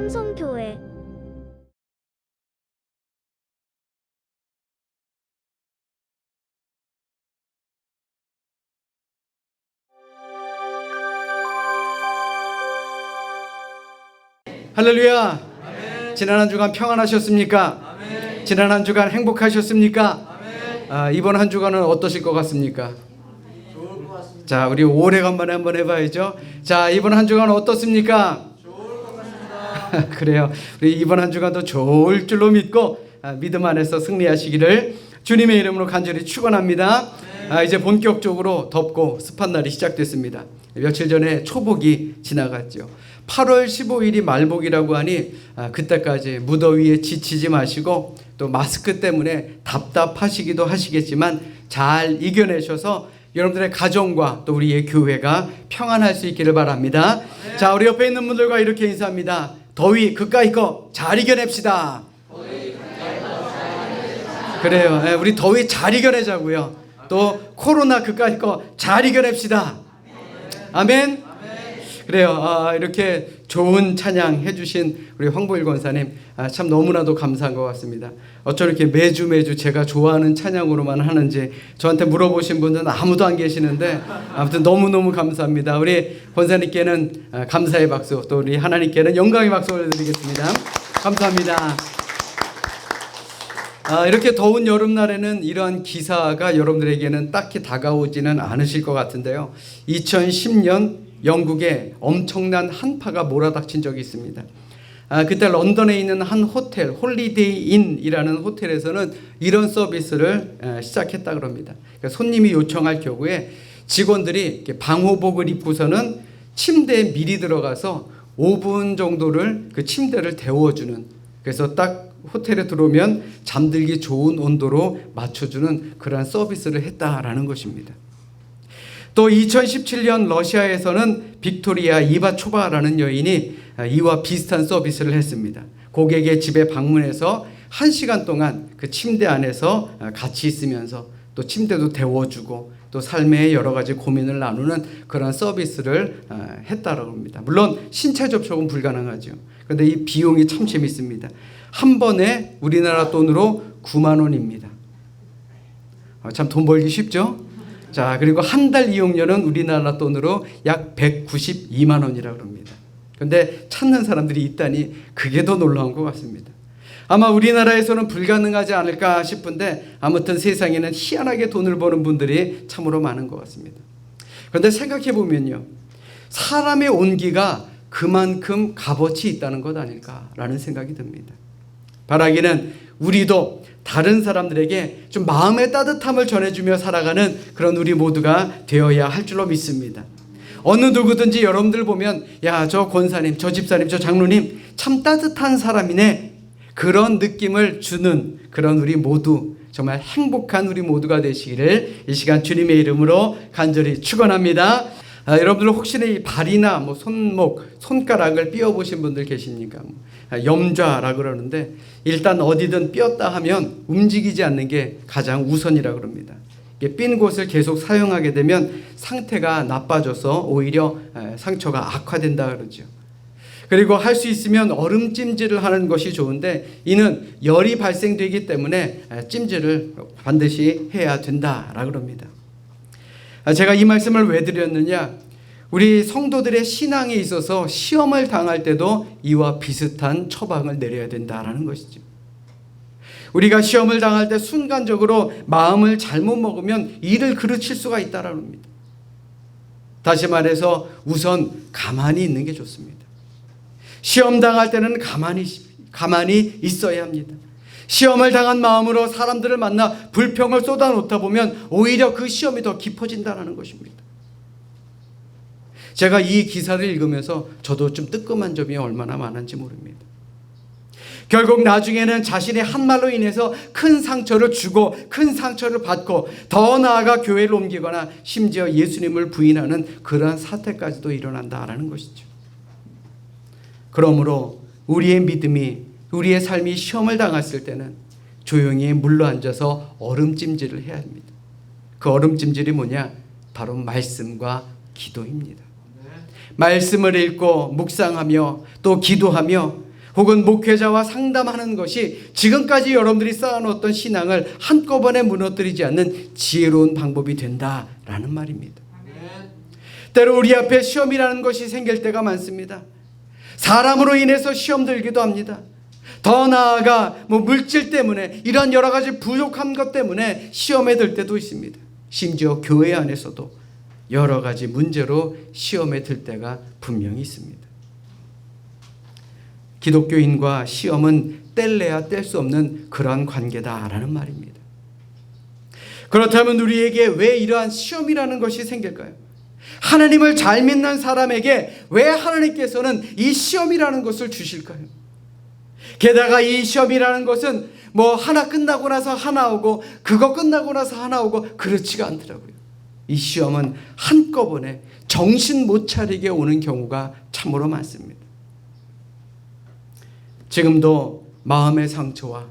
삼성교회 할렐루야. 아멘. 지난 한 주간 평안하셨습니까? 아멘. 지난 한 주간 행복하셨습니까? 아멘. 이번 한 주간은 어떠실 것 같습니까? 좋을 것 같습니다. 자, 우리 오래간만에 한번 해봐야죠. 자, 이번 한 주간 어떻습니까? 좋을 것 같습니다. 그래요. 우리 이번 한 주간도 좋을 줄로 믿고 믿음 안에서 승리하시기를 주님의 이름으로 간절히 축원합니다. 이제 본격적으로 덥고 습한 날이 시작됐습니다. 며칠 전에 초복이 지나갔죠. 8월 15일이 말복이라고 하니 그때까지 무더위에 지치지 마시고 또 마스크 때문에 답답하시기도 하시겠지만 잘 이겨내셔서 여러분들의 가정과 또 우리의 교회가 평안할 수 있기를 바랍니다. 네. 자, 우리 옆에 있는 분들과 이렇게 인사합니다. 더위 그까이 거 잘 이겨냅시다. 그래요. 우리 더위 잘 이겨내자고요. 또 코로나 그까이 거 잘 이겨냅시다. 아멘. 그래요. 이렇게 좋은 찬양 해주신 우리 황보일 권사님 참 너무나도 감사한 것 같습니다. 어쩜 이렇게 매주 제가 좋아하는 찬양으로만 하는지 저한테 물어보신 분들은 아무도 안 계시는데 아무튼 너무너무 감사합니다. 우리 권사님께는 감사의 박수, 또 우리 하나님께는 영광의 박수 올려드리겠습니다. 감사합니다. 이렇게 더운 여름날에는 이러한 기사가 여러분들에게는 딱히 다가오지는 않으실 것 같은데요. 2010년 영국에 엄청난 한파가 몰아닥친 적이 있습니다. 그때 런던에 있는 한 호텔, 홀리데이 인이라는 호텔에서는 이런 서비스를 시작했다 그럽니다. 그러니까 손님이 요청할 경우에 직원들이 방호복을 입고서는 침대에 미리 들어가서 5분 정도를 그 침대를 데워주는, 그래서 딱 호텔에 들어오면 잠들기 좋은 온도로 맞춰주는 그러한 서비스를 했다라는 것입니다. 또 2017년 러시아에서는 빅토리아 이바초바라는 여인이 이와 비슷한 서비스를 했습니다. 고객의 집에 방문해서 1시간 동안 그 침대 안에서 같이 있으면서 또 침대도 데워주고 또 삶의 여러 가지 고민을 나누는 그런 서비스를 했다라고 합니다. 물론 신체 접촉은 불가능하죠. 그런데 이 비용이 참 재밌습니다. 한 번에 우리나라 돈으로 9만 원입니다. 참 돈 벌기 쉽죠? 자, 그리고 한 달 이용료는 우리나라 돈으로 약 192만 원이라고 합니다. 그런데 찾는 사람들이 있다니 그게 더 놀라운 것 같습니다. 아마 우리나라에서는 불가능하지 않을까 싶은데 아무튼 세상에는 희한하게 돈을 버는 분들이 참으로 많은 것 같습니다. 그런데 생각해 보면요, 사람의 온기가 그만큼 값어치 있다는 것 아닐까라는 생각이 듭니다. 바라기는 우리도 다른 사람들에게 좀 마음의 따뜻함을 전해주며 살아가는 그런 우리 모두가 되어야 할 줄로 믿습니다. 어느 누구든지 여러분들 보면 야, 저 권사님, 저 집사님, 저 장로님 참 따뜻한 사람이네, 그런 느낌을 주는 그런 우리 모두, 정말 행복한 우리 모두가 되시기를 이 시간 주님의 이름으로 간절히 축원합니다. 여러분들 혹시나 이 발이나 뭐 손목, 손가락을 삐어보신 분들 계십니까? 염좌라 그러는데 일단 어디든 삐었다 하면 움직이지 않는 게 가장 우선이라 그럽니다. 삔 곳을 계속 사용하게 되면 상태가 나빠져서 오히려 상처가 악화된다 그러죠. 그리고 할 수 있으면 얼음 찜질을 하는 것이 좋은데 이는 열이 발생되기 때문에 찜질을 반드시 해야 된다라 그럽니다. 제가 이 말씀을 왜 드렸느냐, 우리 성도들의 신앙에 있어서 시험을 당할 때도 이와 비슷한 처방을 내려야 된다라는 것이죠. 우리가 시험을 당할 때 순간적으로 마음을 잘못 먹으면 일을 그르칠 수가 있다라는 겁니다. 다시 말해서 우선 가만히 있는 게 좋습니다. 시험 당할 때는 가만히 있어야 합니다. 시험을 당한 마음으로 사람들을 만나 불평을 쏟아놓다 보면 오히려 그 시험이 더 깊어진다는 것입니다. 제가 이 기사를 읽으면서 저도 좀 뜨끔한 점이 얼마나 많은지 모릅니다. 결국 나중에는 자신의 한 말로 인해서 큰 상처를 주고 큰 상처를 받고 더 나아가 교회를 옮기거나 심지어 예수님을 부인하는 그러한 사태까지도 일어난다라는 것이죠. 그러므로 우리의 믿음이, 우리의 삶이 시험을 당했을 때는 조용히 물러앉아서 얼음찜질을 해야 합니다. 그 얼음찜질이 뭐냐? 바로 말씀과 기도입니다. 말씀을 읽고 묵상하며 또 기도하며 혹은 목회자와 상담하는 것이 지금까지 여러분들이 쌓아놓았던 신앙을 한꺼번에 무너뜨리지 않는 지혜로운 방법이 된다라는 말입니다. 때로 우리 앞에 시험이라는 것이 생길 때가 많습니다. 사람으로 인해서 시험 들기도 합니다. 더 나아가 물질 때문에 이런 여러 가지 부족한 것 때문에 시험에 들 때도 있습니다. 심지어 교회 안에서도 여러 가지 문제로 시험에 들 때가 분명히 있습니다. 기독교인과 시험은 뗄래야 뗄 수 없는 그러한 관계다라는 말입니다. 그렇다면 우리에게 왜 이러한 시험이라는 것이 생길까요? 하나님을 잘 믿는 사람에게 왜 하나님께서는 이 시험이라는 것을 주실까요? 게다가 이 시험이라는 것은 하나 끝나고 나서 하나 오고 그거 끝나고 나서 하나 오고 그렇지가 않더라고요. 이 시험은 한꺼번에 정신 못 차리게 오는 경우가 참으로 많습니다. 지금도 마음의 상처와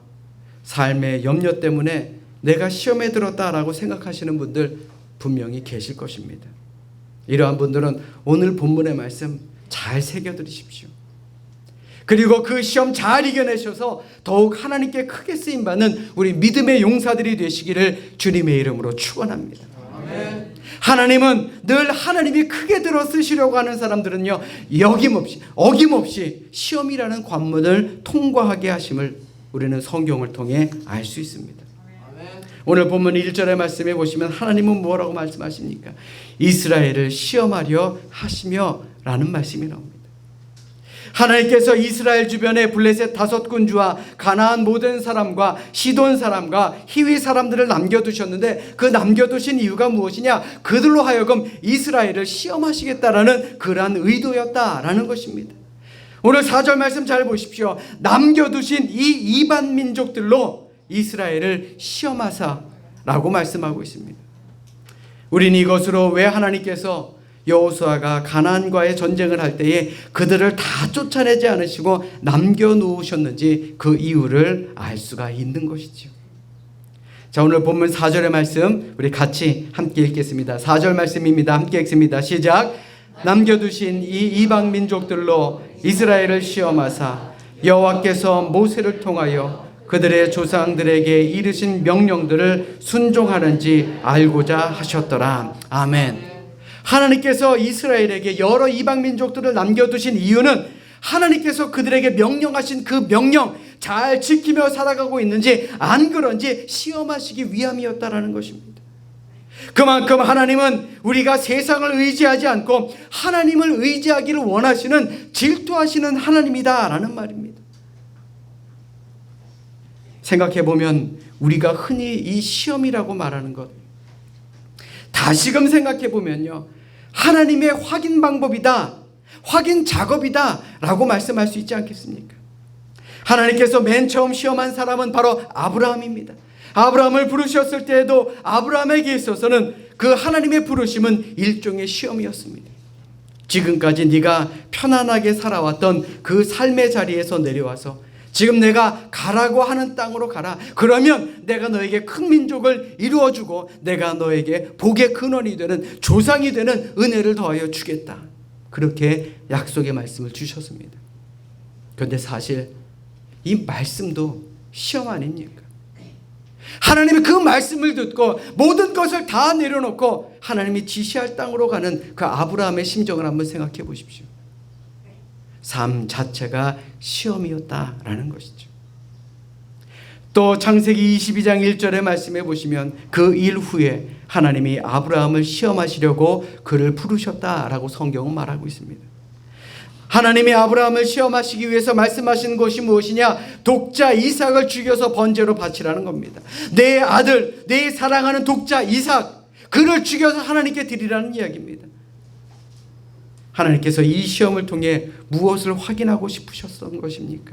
삶의 염려 때문에 내가 시험에 들었다라고 생각하시는 분들 분명히 계실 것입니다. 이러한 분들은 오늘 본문의 말씀 잘 새겨들으십시오. 그리고 그 시험 잘 이겨내셔서 더욱 하나님께 크게 쓰임받는 우리 믿음의 용사들이 되시기를 주님의 이름으로 축원합니다. 아멘. 하나님은 늘 하나님이 크게 들어 쓰시려고 하는 사람들은요, 어김없이 시험이라는 관문을 통과하게 하심을 우리는 성경을 통해 알 수 있습니다. 오늘 본문 1절의 말씀에 보시면 하나님은 뭐라고 말씀하십니까? 이스라엘을 시험하려 하시며 라는 말씀이 나옵니다. 하나님께서 이스라엘 주변에 블레셋 5군주와 가나안 모든 사람과 시돈 사람과 히위 사람들을 남겨두셨는데 그 남겨두신 이유가 무엇이냐? 그들로 하여금 이스라엘을 시험하시겠다라는 그러한 의도였다라는 것입니다. 오늘 4절 말씀 잘 보십시오. 남겨두신 이 이반 민족들로 이스라엘을 시험하사라고 말씀하고 있습니다. 우리는 이것으로 왜 하나님께서 여호수아가 가나안과의 전쟁을 할 때에 그들을 다 쫓아내지 않으시고 남겨놓으셨는지 그 이유를 알 수가 있는 것이죠. 자, 오늘 본문 4절의 말씀 우리 같이 함께 읽겠습니다. 4절 말씀입니다. 함께 읽습니다. 시작. 남겨두신 이 이방 민족들로 이스라엘을 시험하사 여호와께서 모세를 통하여 그들의 조상들에게 이르신 명령들을 순종하는지 알고자 하셨더라. 아멘. 하나님께서 이스라엘에게 여러 이방 민족들을 남겨두신 이유는 하나님께서 그들에게 명령하신 그 명령 잘 지키며 살아가고 있는지 안 그런지 시험하시기 위함이었다라는 것입니다. 그만큼 하나님은 우리가 세상을 의지하지 않고 하나님을 의지하기를 원하시는 질투하시는 하나님이다라는 말입니다. 생각해보면 우리가 흔히 이 시험이라고 말하는 것, 다시금 생각해보면요, 하나님의 확인 방법이다, 확인 작업이다 라고 말씀할 수 있지 않겠습니까? 하나님께서 맨 처음 시험한 사람은 바로 아브라함입니다. 아브라함을 부르셨을 때에도 아브라함에게 있어서는 그 하나님의 부르심은 일종의 시험이었습니다. 지금까지 네가 편안하게 살아왔던 그 삶의 자리에서 내려와서 지금 내가 가라고 하는 땅으로 가라. 그러면 내가 너에게 큰 민족을 이루어주고 내가 너에게 복의 근원이 되는 조상이 되는 은혜를 더하여 주겠다. 그렇게 약속의 말씀을 주셨습니다. 그런데 사실 이 말씀도 시험 아닙니까? 하나님이 그 말씀을 듣고 모든 것을 다 내려놓고 하나님이 지시할 땅으로 가는 그 아브라함의 심정을 한번 생각해 보십시오. 삶 자체가 시험이었다라는 것이죠. 또 창세기 22장 1절의 말씀에 보시면 그 일 후에 하나님이 아브라함을 시험하시려고 그를 부르셨다라고 성경은 말하고 있습니다. 하나님이 아브라함을 시험하시기 위해서 말씀하신 것이 무엇이냐? 독자 이삭을 죽여서 번제로 바치라는 겁니다. 내 아들, 내 사랑하는 독자 이삭, 그를 죽여서 하나님께 드리라는 이야기입니다. 하나님께서 이 시험을 통해 무엇을 확인하고 싶으셨던 것입니까?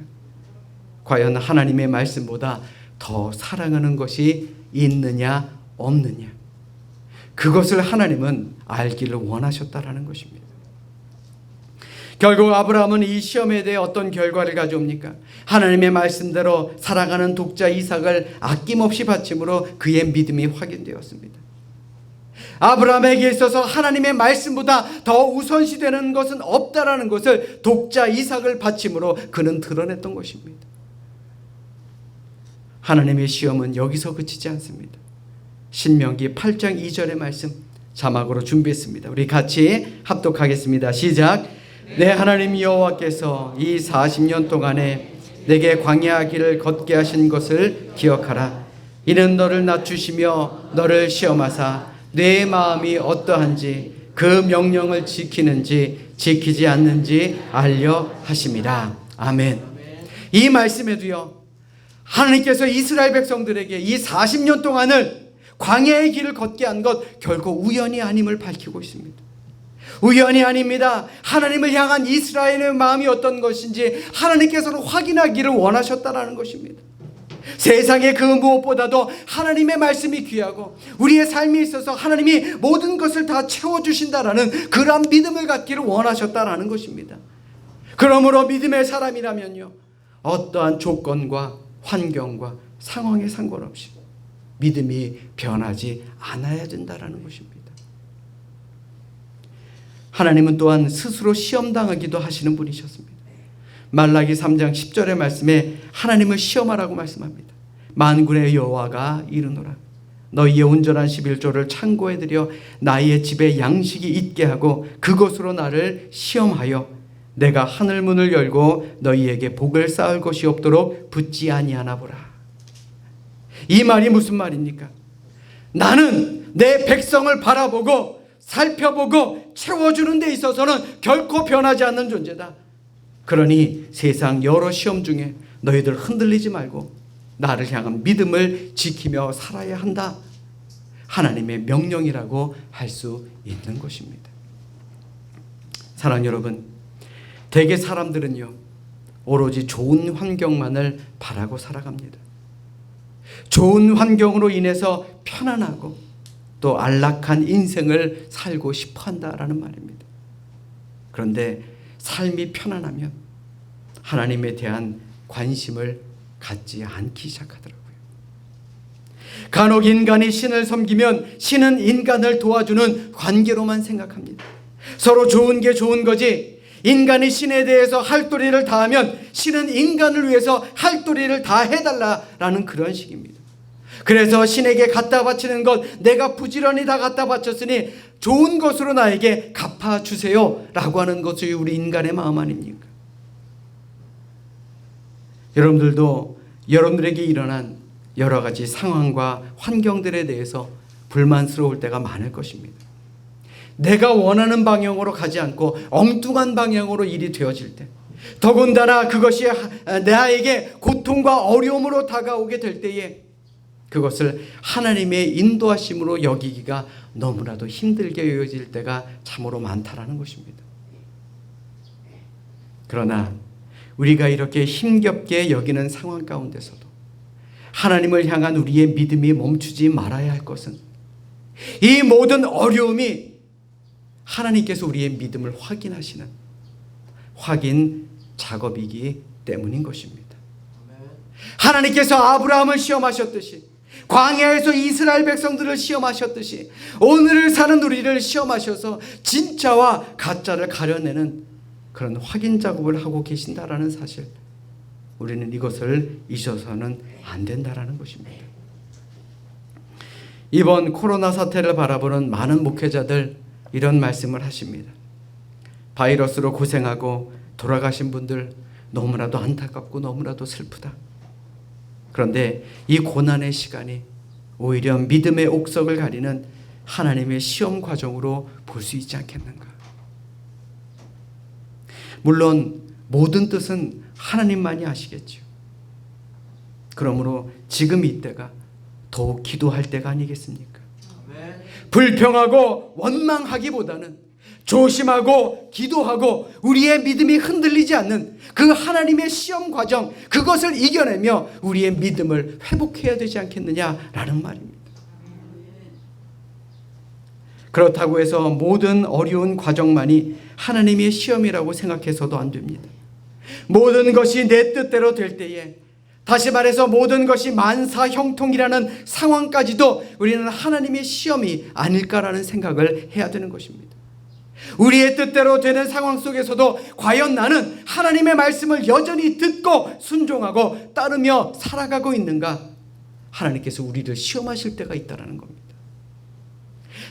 과연 하나님의 말씀보다 더 사랑하는 것이 있느냐 없느냐, 그것을 하나님은 알기를 원하셨다라는 것입니다. 결국 아브라함은 이 시험에 대해 어떤 결과를 가져옵니까? 하나님의 말씀대로 사랑하는 독자 이삭을 아낌없이 바침으로 그의 믿음이 확인되었습니다. 아브라함에게 있어서 하나님의 말씀보다 더 우선시되는 것은 없다라는 것을 독자 이삭을 바침으로 그는 드러냈던 것입니다. 하나님의 시험은 여기서 그치지 않습니다. 신명기 8장 2절의 말씀 자막으로 준비했습니다. 우리 같이 합독하겠습니다. 시작. 내 하나님 여호와께서 이 40년 동안에 내게 광야 길을 걷게 하신 것을 기억하라. 이는 너를 낮추시며 너를 시험하사 내 마음이 어떠한지 그 명령을 지키는지 지키지 않는지 알려 하심이라. 아멘. 이 말씀에도요, 하나님께서 이스라엘 백성들에게 이 40년 동안을 광야의 길을 걷게 한 것 결코 우연이 아님을 밝히고 있습니다. 우연이 아닙니다. 하나님을 향한 이스라엘의 마음이 어떤 것인지 하나님께서는 확인하기를 원하셨다라는 것입니다. 세상의 그 무엇보다도 하나님의 말씀이 귀하고 우리의 삶에 있어서 하나님이 모든 것을 다 채워주신다라는 그러한 믿음을 갖기를 원하셨다라는 것입니다. 그러므로 믿음의 사람이라면요, 어떠한 조건과 환경과 상황에 상관없이 믿음이 변하지 않아야 된다라는 것입니다. 하나님은 또한 스스로 시험당하기도 하시는 분이셨습니다. 말라기 3장 10절의 말씀에 하나님을 시험하라고 말씀합니다. 만군의 여호와가 이르노라. 너희의 온전한 11조를 창고에 들여 나의 집에 양식이 있게 하고 그것으로 나를 시험하여 내가 하늘 문을 열고 너희에게 복을 쌓을 것이 없도록 붙지 아니하나 보라. 이 말이 무슨 말입니까? 나는 내 백성을 바라보고 살펴보고 채워주는 데 있어서는 결코 변하지 않는 존재다. 그러니 세상 여러 시험 중에 너희들 흔들리지 말고 나를 향한 믿음을 지키며 살아야 한다. 하나님의 명령이라고 할 수 있는 것입니다. 사랑하는 여러분, 대개 사람들은요, 오로지 좋은 환경만을 바라고 살아갑니다. 좋은 환경으로 인해서 편안하고 또 안락한 인생을 살고 싶어 한다라는 말입니다. 그런데 삶이 편안하면 하나님에 대한 관심을 갖지 않기 시작하더라고요. 간혹 인간이 신을 섬기면 신은 인간을 도와주는 관계로만 생각합니다. 서로 좋은 게 좋은 거지, 인간이 신에 대해서 할 도리를 다하면 신은 인간을 위해서 할 도리를 다 해달라라는 그런 식입니다. 그래서 신에게 갖다 바치는 것, 내가 부지런히 다 갖다 바쳤으니 좋은 것으로 나에게 갚아주세요 라고 하는 것이 우리 인간의 마음 아닙니까? 여러분들도 여러분들에게 일어난 여러 가지 상황과 환경들에 대해서 불만스러울 때가 많을 것입니다. 내가 원하는 방향으로 가지 않고 엉뚱한 방향으로 일이 되어질 때, 더군다나 그것이 나에게 고통과 어려움으로 다가오게 될 때에 그것을 하나님의 인도하심으로 여기기가 너무나도 힘들게 여겨질 때가 참으로 많다라는 것입니다. 그러나 우리가 이렇게 힘겹게 여기는 상황 가운데서도 하나님을 향한 우리의 믿음이 멈추지 말아야 할 것은 이 모든 어려움이 하나님께서 우리의 믿음을 확인하시는 확인 작업이기 때문인 것입니다. 하나님께서 아브라함을 시험하셨듯이, 광야에서 이스라엘 백성들을 시험하셨듯이 오늘을 사는 우리를 시험하셔서 진짜와 가짜를 가려내는 그런 확인 작업을 하고 계신다라는 사실, 우리는 이것을 잊어서는 안 된다라는 것입니다. 이번 코로나 사태를 바라보는 많은 목회자들 이런 말씀을 하십니다. 바이러스로 고생하고 돌아가신 분들 너무나도 안타깝고 너무나도 슬프다. 그런데 이 고난의 시간이 오히려 믿음의 옥석을 가리는 하나님의 시험 과정으로 볼 수 있지 않겠는가? 물론 모든 뜻은 하나님만이 아시겠죠. 그러므로 지금 이때가 더욱 기도할 때가 아니겠습니까? 불평하고 원망하기보다는 조심하고 기도하고 우리의 믿음이 흔들리지 않는 그 하나님의 시험 과정, 그것을 이겨내며 우리의 믿음을 회복해야 되지 않겠느냐라는 말입니다. 그렇다고 해서 모든 어려운 과정만이 하나님의 시험이라고 생각해서도 안 됩니다. 모든 것이 내 뜻대로 될 때에 다시 말해서 모든 것이 만사형통이라는 상황까지도 우리는 하나님의 시험이 아닐까라는 생각을 해야 되는 것입니다. 우리의 뜻대로 되는 상황 속에서도 과연 나는 하나님의 말씀을 여전히 듣고 순종하고 따르며 살아가고 있는가? 하나님께서 우리를 시험하실 때가 있다는 겁니다.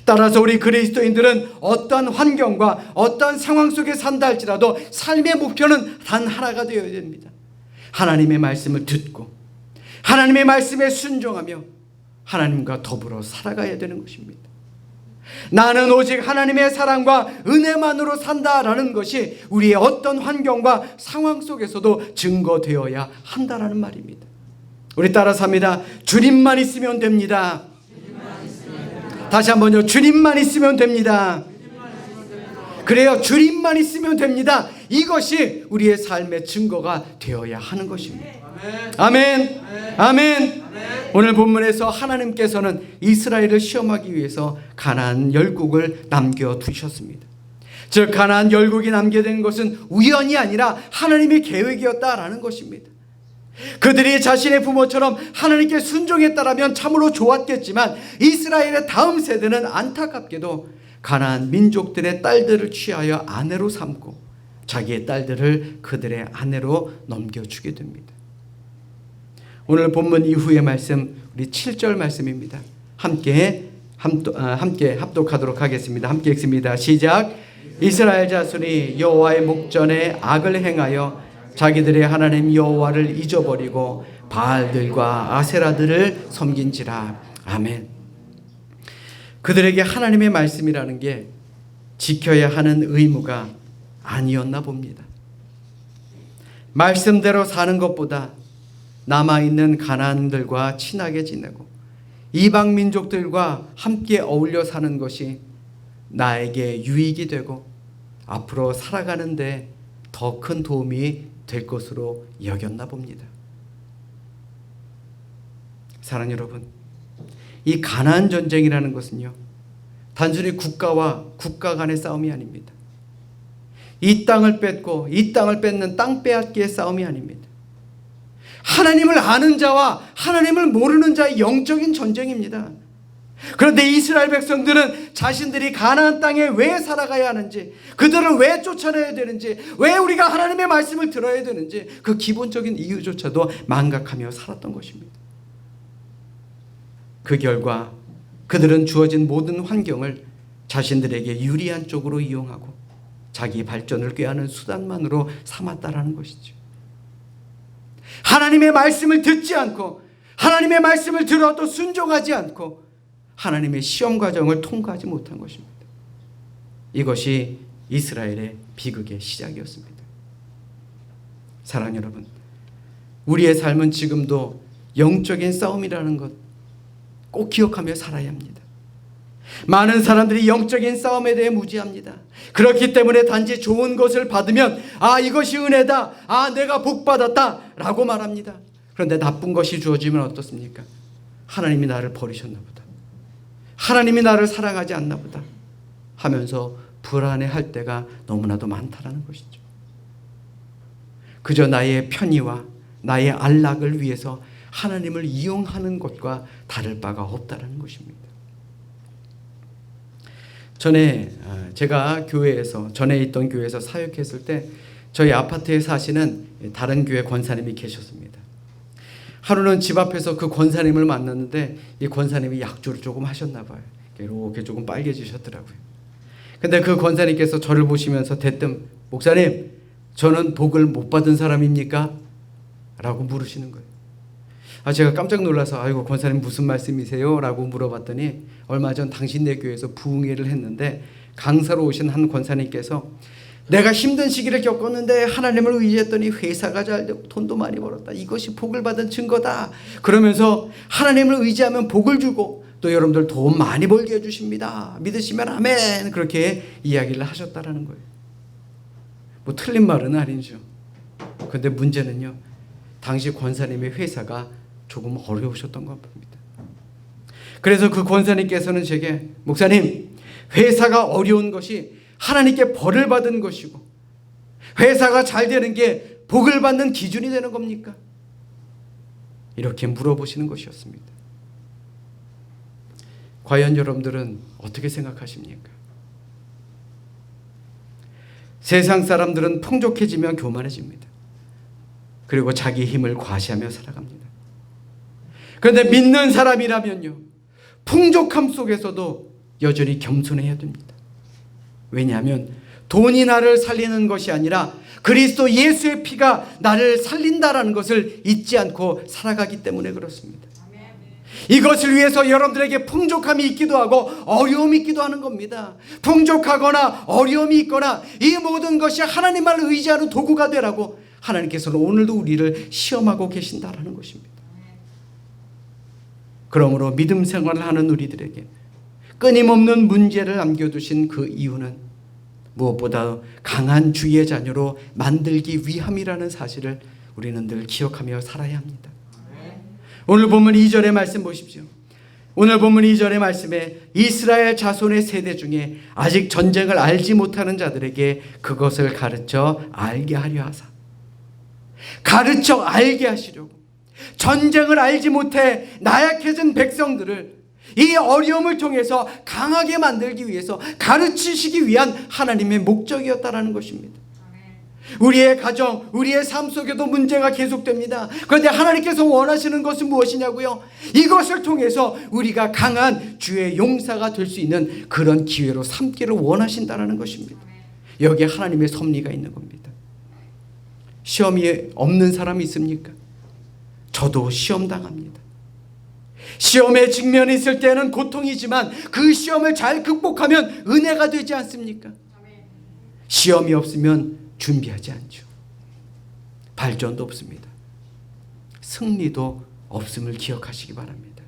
따라서 우리 그리스도인들은 어떠한 환경과 어떠한 상황 속에 산다 할지라도 삶의 목표는 단 하나가 되어야 됩니다. 하나님의 말씀을 듣고 하나님의 말씀에 순종하며 하나님과 더불어 살아가야 되는 것입니다. 나는 오직 하나님의 사랑과 은혜만으로 산다라는 것이 우리의 어떤 환경과 상황 속에서도 증거되어야 한다라는 말입니다. 우리 따라서 합니다. 주님만 있으면 됩니다. 다시 한번요. 주님만 있으면 됩니다. 그래요. 주님만 있으면 됩니다. 이것이 우리의 삶의 증거가 되어야 하는 것입니다. 아멘. 아멘. 오늘 본문에서 하나님께서는 이스라엘을 시험하기 위해서 가나안 열국을 남겨두셨습니다. 즉 가나안 열국이 남겨진 것은 우연이 아니라 하나님의 계획이었다라는 것입니다. 그들이 자신의 부모처럼 하나님께 순종했다라면 참으로 좋았겠지만 이스라엘의 다음 세대는 안타깝게도 가나안 민족들의 딸들을 취하여 아내로 삼고 자기의 딸들을 그들의 아내로 넘겨주게 됩니다. 오늘 본문 이후의 말씀 우리 7절 말씀입니다. 함께 합독하도록 하겠습니다. 함께 읽습니다. 시작. 이스라엘 자손이 여호와의 목전에 악을 행하여 자기들의 하나님 여호와를 잊어버리고 바알들과 아세라들을 섬긴지라. 아멘. 그들에게 하나님의 말씀이라는 게 지켜야 하는 의무가 아니었나 봅니다. 말씀대로 사는 것보다 남아있는 가나안들과 친하게 지내고 이방 민족들과 함께 어울려 사는 것이 나에게 유익이 되고 앞으로 살아가는데 더 큰 도움이 될 것으로 여겼나 봅니다. 사랑하는 여러분, 이 가나안 전쟁이라는 것은요, 단순히 국가와 국가 간의 싸움이 아닙니다. 이 땅을 뺏고 이 땅을 뺏는 땅 빼앗기의 싸움이 아닙니다. 하나님을 아는 자와 하나님을 모르는 자의 영적인 전쟁입니다. 그런데 이스라엘 백성들은 자신들이 가나안 땅에 왜 살아가야 하는지, 그들을 왜 쫓아내야 되는지, 왜 우리가 하나님의 말씀을 들어야 되는지 그 기본적인 이유조차도 망각하며 살았던 것입니다. 그 결과 그들은 주어진 모든 환경을 자신들에게 유리한 쪽으로 이용하고 자기 발전을 꾀하는 수단만으로 삼았다라는 것이죠. 하나님의 말씀을 듣지 않고 하나님의 말씀을 들어도 순종하지 않고 하나님의 시험 과정을 통과하지 못한 것입니다. 이것이 이스라엘의 비극의 시작이었습니다. 사랑하는 여러분, 우리의 삶은 지금도 영적인 싸움이라는 것 꼭 기억하며 살아야 합니다. 많은 사람들이 영적인 싸움에 대해 무지합니다. 그렇기 때문에 단지 좋은 것을 받으면 이것이 은혜다, 내가 복받았다 라고 말합니다. 그런데 나쁜 것이 주어지면 어떻습니까? 하나님이 나를 버리셨나 보다, 하나님이 나를 사랑하지 않나 보다 하면서 불안해할 때가 너무나도 많다라는 것이죠. 그저 나의 편의와 나의 안락을 위해서 하나님을 이용하는 것과 다를 바가 없다라는 것입니다. 전에 제가 전에 있던 교회에서 사역했을 때 저희 아파트에 사시는 다른 교회 권사님이 계셨습니다. 하루는 집 앞에서 그 권사님을 만났는데 이 권사님이 약주를 조금 하셨나 봐요. 이렇게 조금 빨개지셨더라고요. 근데 그 권사님께서 저를 보시면서 대뜸, 목사님, 저는 복을 못 받은 사람입니까? 라고 물으시는 거예요. 제가 깜짝 놀라서 아이고 권사님 무슨 말씀이세요? 라고 물어봤더니 얼마 전 당신네 교회에서 부흥회를 했는데 강사로 오신 한 권사님께서 내가 힘든 시기를 겪었는데 하나님을 의지했더니 회사가 잘 되고 돈도 많이 벌었다. 이것이 복을 받은 증거다. 그러면서 하나님을 의지하면 복을 주고 또 여러분들 돈 많이 벌게 해주십니다. 믿으시면 아멘. 그렇게 이야기를 하셨다라는 거예요. 뭐 틀린 말은 아니죠. 그런데 문제는요, 당시 권사님의 회사가 조금 어려우셨던 것 같습니다. 그래서 그 권사님께서는 제게, 목사님, 회사가 어려운 것이 하나님께 벌을 받은 것이고 회사가 잘 되는 게 복을 받는 기준이 되는 겁니까? 이렇게 물어보시는 것이었습니다. 과연 여러분들은 어떻게 생각하십니까? 세상 사람들은 풍족해지면 교만해집니다. 그리고 자기 힘을 과시하며 살아갑니다. 그런데 믿는 사람이라면요, 풍족함 속에서도 여전히 겸손해야 됩니다. 왜냐하면 돈이 나를 살리는 것이 아니라 그리스도 예수의 피가 나를 살린다라는 것을 잊지 않고 살아가기 때문에 그렇습니다. 이것을 위해서 여러분들에게 풍족함이 있기도 하고 어려움이 있기도 하는 겁니다. 풍족하거나 어려움이 있거나 이 모든 것이 하나님을 의지하는 도구가 되라고 하나님께서는 오늘도 우리를 시험하고 계신다라는 것입니다. 그러므로 믿음 생활을 하는 우리들에게 끊임없는 문제를 남겨두신 그 이유는 무엇보다 강한 주의 자녀로 만들기 위함이라는 사실을 우리는 늘 기억하며 살아야 합니다. 오늘 본문 2절의 말씀 보십시오. 오늘 본문 2절의 말씀에 이스라엘 자손의 세대 중에 아직 전쟁을 알지 못하는 자들에게 그것을 가르쳐 알게 하려 하사, 가르쳐 알게 하시려고 전쟁을 알지 못해 나약해진 백성들을 이 어려움을 통해서 강하게 만들기 위해서 가르치시기 위한 하나님의 목적이었다라는 것입니다. 우리의 가정, 우리의 삶 속에도 문제가 계속됩니다. 그런데 하나님께서 원하시는 것은 무엇이냐고요? 이것을 통해서 우리가 강한 주의 용사가 될 수 있는 그런 기회로 삼기를 원하신다는 것입니다. 여기에 하나님의 섭리가 있는 겁니다. 시험이 없는 사람이 있습니까? 저도 시험 당합니다. 시험에 직면이 있을 때는 고통이지만 그 시험을 잘 극복하면 은혜가 되지 않습니까? 시험이 없으면 준비하지 않죠. 발전도 없습니다. 승리도 없음을 기억하시기 바랍니다.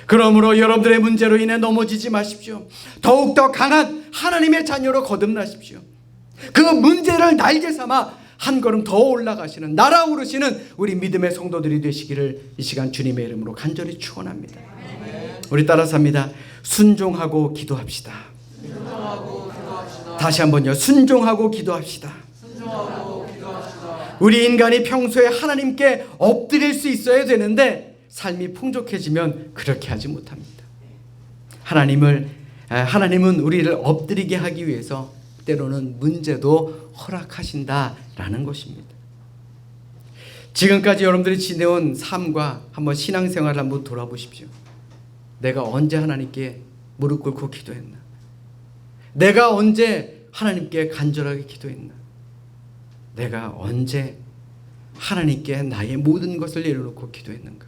그러므로 여러분들의 문제로 인해 넘어지지 마십시오. 더욱더 강한 하나님의 자녀로 거듭나십시오. 그 문제를 날개 삼아 한 걸음 더 올라가시는, 날아오르시는 우리 믿음의 성도들이 되시기를 이 시간 주님의 이름으로 간절히 축원합니다. 우리 따라서 합니다. 순종하고 기도합시다. 다시 한번요. 순종하고 기도합시다. 우리 인간이 평소에 하나님께 엎드릴 수 있어야 되는데 삶이 풍족해지면 그렇게 하지 못합니다. 하나님은 우리를 엎드리게 하기 위해서 때로는 문제도 허락하신다라는 것입니다. 지금까지 여러분들이 지내온 삶과 한번 신앙생활을 한번 돌아보십시오. 내가 언제 하나님께 무릎 꿇고 기도했나? 내가 언제 하나님께 간절하게 기도했나? 내가 언제 하나님께 나의 모든 것을 내려놓고 기도했는가?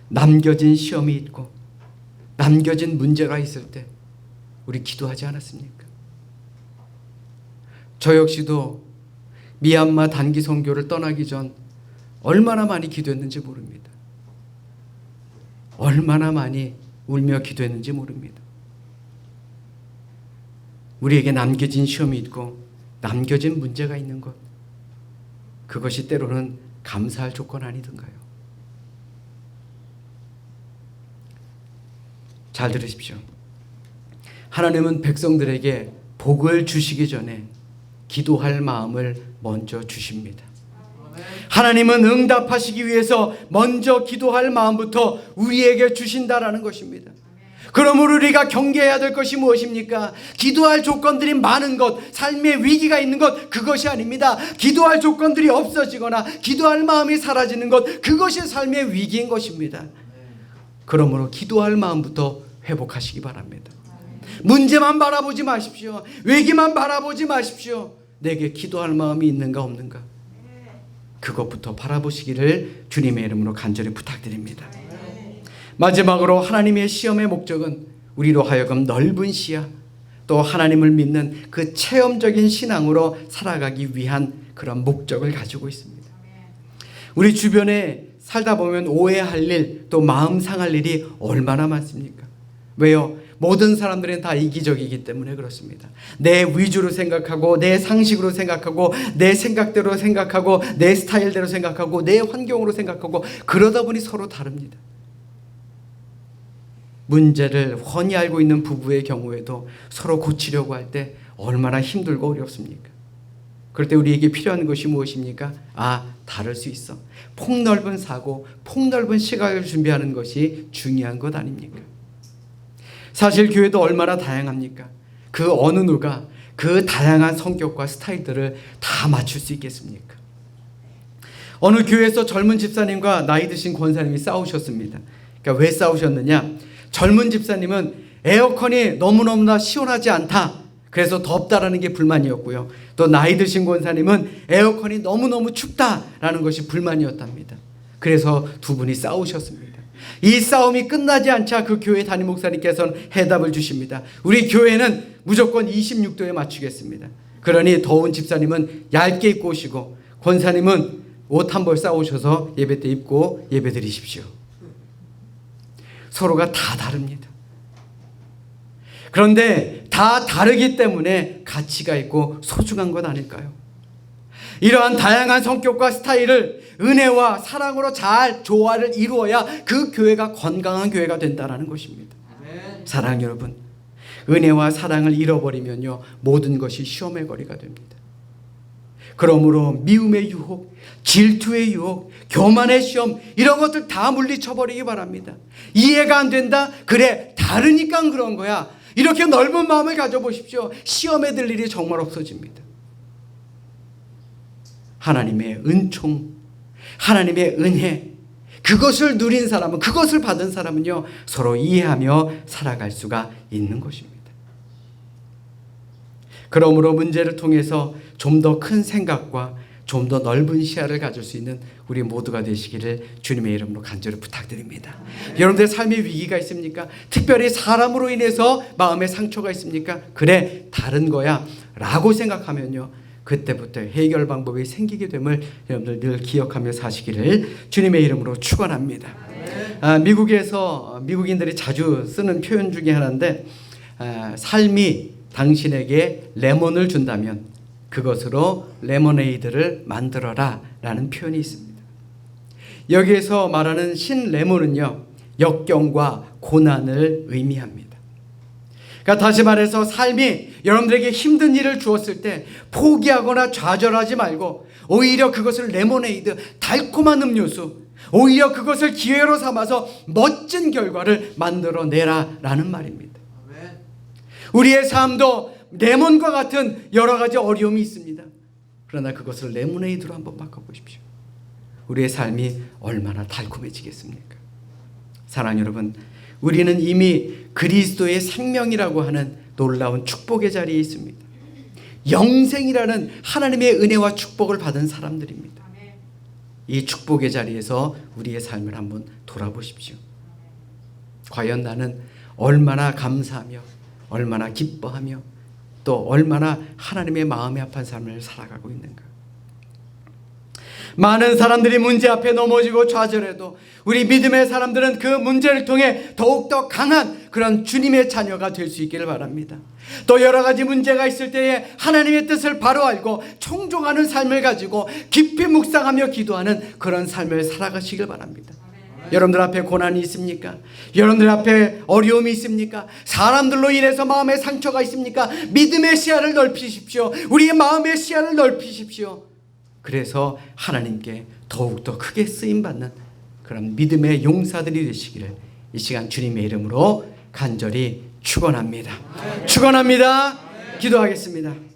남겨진 시험이 있고 남겨진 문제가 있을 때 우리 기도하지 않았습니까? 저 역시도 미얀마 단기 선교를 떠나기 전 얼마나 많이 기도했는지 모릅니다. 얼마나 많이 울며 기도했는지 모릅니다. 우리에게 남겨진 시험이 있고 남겨진 문제가 있는 것, 그것이 때로는 감사할 조건 아니던가요? 잘 들으십시오. 하나님은 백성들에게 복을 주시기 전에 기도할 마음을 먼저 주십니다. 하나님은 응답하시기 위해서 먼저 기도할 마음부터 우리에게 주신다라는 것입니다. 그러므로 우리가 경계해야 될 것이 무엇입니까? 기도할 조건들이 많은 것, 삶의 위기가 있는 것, 그것이 아닙니다. 기도할 조건들이 없어지거나 기도할 마음이 사라지는 것, 그것이 삶의 위기인 것입니다. 그러므로 기도할 마음부터 회복하시기 바랍니다. 문제만 바라보지 마십시오. 위기만 바라보지 마십시오. 내게 기도할 마음이 있는가 없는가, 그것부터 바라보시기를 주님의 이름으로 간절히 부탁드립니다. 마지막으로 하나님의 시험의 목적은 우리로 하여금 넓은 시야, 또 하나님을 믿는 그 체험적인 신앙으로 살아가기 위한 그런 목적을 가지고 있습니다. 우리 주변에 살다 보면 오해할 일, 또 마음 상할 일이 얼마나 많습니까? 왜요? 모든 사람들은 다 이기적이기 때문에 그렇습니다. 내 위주로 생각하고, 내 상식으로 생각하고, 내 생각대로 생각하고, 내 스타일대로 생각하고, 내 환경으로 생각하고, 그러다 보니 서로 다릅니다. 문제를 훤히 알고 있는 부부의 경우에도 서로 고치려고 할 때 얼마나 힘들고 어렵습니까? 그럴 때 우리에게 필요한 것이 무엇입니까? 다를 수 있어. 폭넓은 사고, 폭넓은 시각을 준비하는 것이 중요한 것 아닙니까? 사실 교회도 얼마나 다양합니까? 그 어느 누가 그 다양한 성격과 스타일들을 다 맞출 수 있겠습니까? 어느 교회에서 젊은 집사님과 나이 드신 권사님이 싸우셨습니다. 그러니까 왜 싸우셨느냐? 젊은 집사님은 에어컨이 너무너무나 시원하지 않다, 그래서 덥다라는 게 불만이었고요. 또 나이 드신 권사님은 에어컨이 너무너무 춥다라는 것이 불만이었답니다. 그래서 두 분이 싸우셨습니다. 이 싸움이 끝나지 않자 그 교회 담임 목사님께서는 해답을 주십니다. 우리 교회는 무조건 26도에 맞추겠습니다. 그러니 더운 집사님은 얇게 입고 오시고 권사님은 옷 한 벌 싸우셔서 예배 때 입고 예배 드리십시오. 서로가 다 다릅니다. 그런데 다 다르기 때문에 가치가 있고 소중한 것 아닐까요? 이러한 다양한 성격과 스타일을 은혜와 사랑으로 잘 조화를 이루어야 그 교회가 건강한 교회가 된다는 것입니다. 사랑하는 여러분, 은혜와 사랑을 잃어버리면요, 모든 것이 시험의 거리가 됩니다. 그러므로 미움의 유혹, 질투의 유혹, 교만의 시험, 이런 것들 다 물리쳐버리기 바랍니다. 이해가 안 된다? 그래, 다르니까 그런 거야. 이렇게 넓은 마음을 가져보십시오. 시험에 들 일이 정말 없어집니다. 하나님의 은총, 하나님의 은혜, 그것을 누린 사람은, 그것을 받은 사람은요, 서로 이해하며 살아갈 수가 있는 것입니다. 그러므로 문제를 통해서 좀 더 큰 생각과 좀 더 넓은 시야를 가질 수 있는 우리 모두가 되시기를 주님의 이름으로 간절히 부탁드립니다. 여러분들 삶에 위기가 있습니까? 특별히 사람으로 인해서 마음에 상처가 있습니까? 그래, 다른 거야 라고 생각하면요, 그때부터 해결 방법이 생기게 됨을 여러분들 늘 기억하며 사시기를 주님의 이름으로 축원합니다. 미국에서 미국인들이 자주 쓰는 표현 중에 하나인데, 삶이 당신에게 레몬을 준다면 그것으로 레모네이드를 만들어라 라는 표현이 있습니다. 여기에서 말하는 신레몬은요, 역경과 고난을 의미합니다. 그러니까 다시 말해서 삶이 여러분들에게 힘든 일을 주었을 때 포기하거나 좌절하지 말고 오히려 그것을 레모네이드, 달콤한 음료수, 오히려 그것을 기회로 삼아서 멋진 결과를 만들어내라 라는 말입니다. 우리의 삶도 레몬과 같은 여러 가지 어려움이 있습니다. 그러나 그것을 레모네이드로 한번 바꿔보십시오. 우리의 삶이 얼마나 달콤해지겠습니까? 사랑하는 여러분, 우리는 이미 그리스도의 생명이라고 하는 놀라운 축복의 자리에 있습니다. 영생이라는 하나님의 은혜와 축복을 받은 사람들입니다. 이 축복의 자리에서 우리의 삶을 한번 돌아보십시오. 과연 나는 얼마나 감사하며 얼마나 기뻐하며 또 얼마나 하나님의 마음에 합한 삶을 살아가고 있는가. 많은 사람들이 문제 앞에 넘어지고 좌절해도 우리 믿음의 사람들은 그 문제를 통해 더욱더 강한 그런 주님의 자녀가 될 수 있기를 바랍니다. 또 여러 가지 문제가 있을 때에 하나님의 뜻을 바로 알고 청종하는 삶을 가지고 깊이 묵상하며 기도하는 그런 삶을 살아가시길 바랍니다. 여러분들 앞에 고난이 있습니까? 여러분들 앞에 어려움이 있습니까? 사람들로 인해서 마음에 상처가 있습니까? 믿음의 시야를 넓히십시오. 우리의 마음의 시야를 넓히십시오. 그래서 하나님께 더욱더 크게 쓰임받는 그런 믿음의 용사들이 되시기를 이 시간 주님의 이름으로 간절히 축원합니다. 축원합니다. 기도하겠습니다.